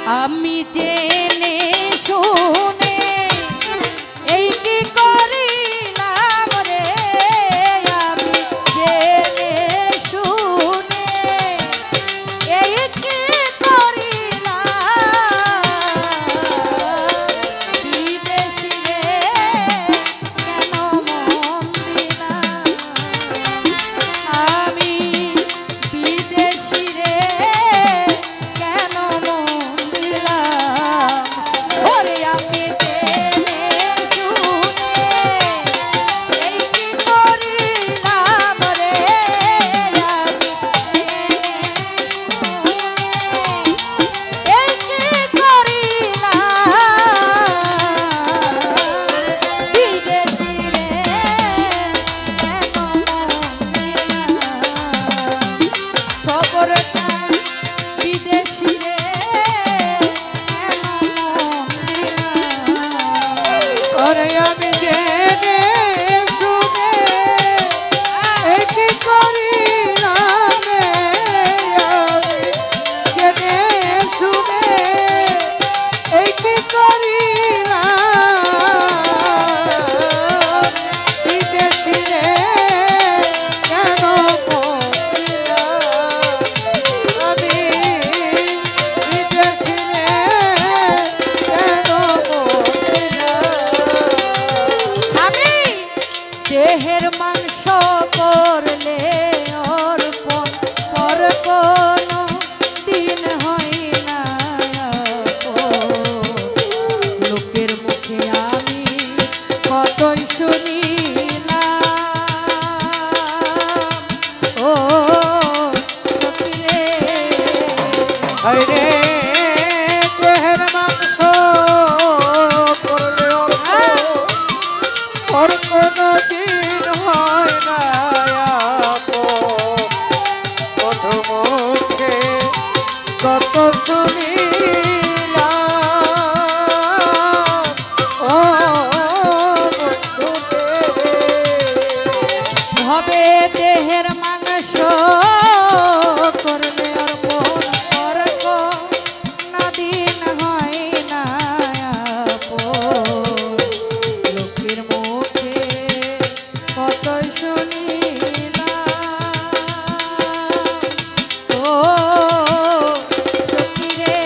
আমি জেনে শুনে এই কি করিলাম রে, আমি জেনে শুনে এই কি করিলাম, বিদেশী রে কেন মন দিলাম, আমি বিদেশী রে কেন মন দিলাম, ওরে আমি জেনে শুনে এই কি করিলাম রে, আমি জেনে শুনে এই কি করিলাম, বিদেশী রে কেন মন দিলাম, সবরটা বিদেশী রে কেন মন দিলাম, ওরে আমি জেনে শুনে এই কি করিলাম রে, আমি জেনে শুনে এই কি করিলাম, বিদেশী রে কেন মন দিলাম, আমি বিদেশী রে কেন মন দিলাম। আমি দেহের মাংস করলে অর্পণ পর কোনো দিন হয় না আপন, লোকের মুখে আমি কতই শুনিলাম, ও সখী রে, হায়রে দেহের মাংস করলে অর্থ ওর কোনো দিন হয় না আপন, মধুমুখে কত শুনিলাম, ও বন্ধু রে। হবে দেহের মাংস করলে অর্পণ করব না দিন হয় না আপন, লোকের মুখে কত শুনিলাম, ও সখী রে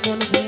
বলবো